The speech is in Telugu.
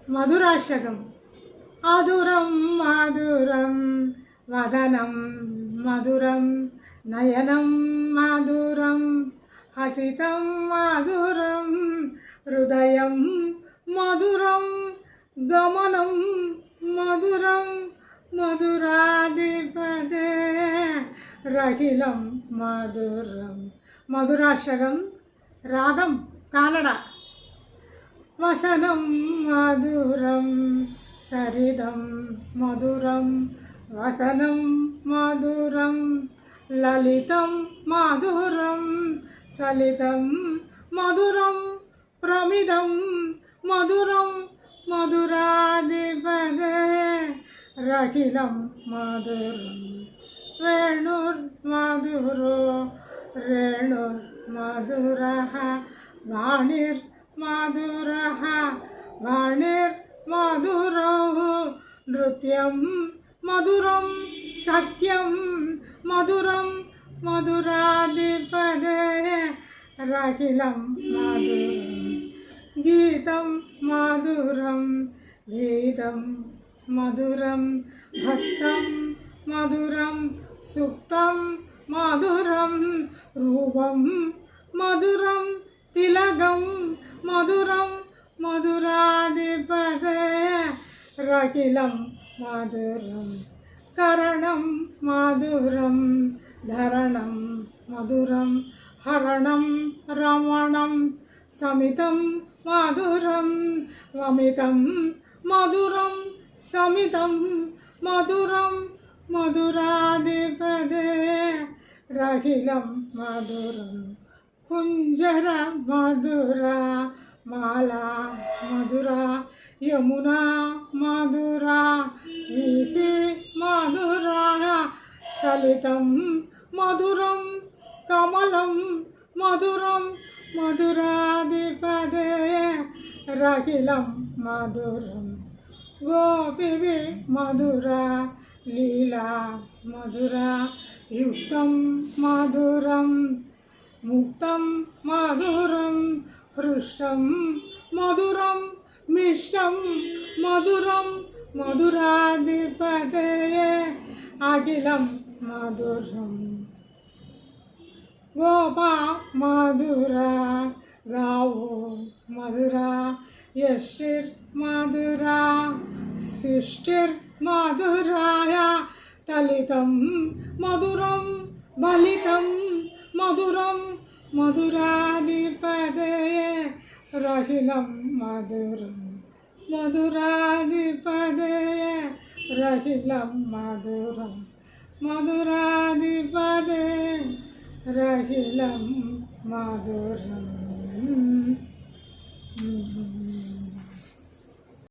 మధురాష్టకం. అధురం మధురం వదనం మధురం నయనం మధురం హసితం మధురం హృదయం మధురం గమనం మధురం మధురాధిపదే రహిలం మధురం. మధురాష్టకం. రాగం కన్నడ. వసనం మధురం సరిదం మధురం వసనం మధురం లలితం మధురం సలితం మధురం ప్రమిదం మధురం మధురాధిపదే రహిలం మధురం. వేణుర్మధురో రేణుర్మధురః వాణిర్మధురః వాణిర్మధురో నృత్యం మధురం సఖ్యం మధురం మధురాధిపదే రహిలం మధురం. గీతం మధురం గీతం మధురం భక్తం మధురం సుక్తం మధురం రూపం మధురం తిలకం మధురం మధురాధిపదే రహిలం మధురం. కరణం మధురం ధరణం మధురం హరణం రమణం సమితం మధురం వమితం మధురం సమితం మధురం మధురాధిపదే రహిలం మధురం. కుంజర మధుర మాలా మధుర యమునా మధుర వీసి మధుర సలితం మధురం కమలం మధురం మధురాధిపదే రహిలం మధురం. గోపి మధుర లీలా మధుర యుక్తం మధురం ముక్తం మధురం హృష్టం మధురం మిష్టం మధురం మధురాధిపదే అఖిలం మధురం. గోపా మధుర గావో మధుర యశిర్ మధుర శిష్టిర్ మధురాయ తలితం మధురం బలితం మధురం మధురాధిపదే రహిలం మధురం. మధురాధిపదే రహిలం మధురం. మధురాధిపదే రహిలం మధురం.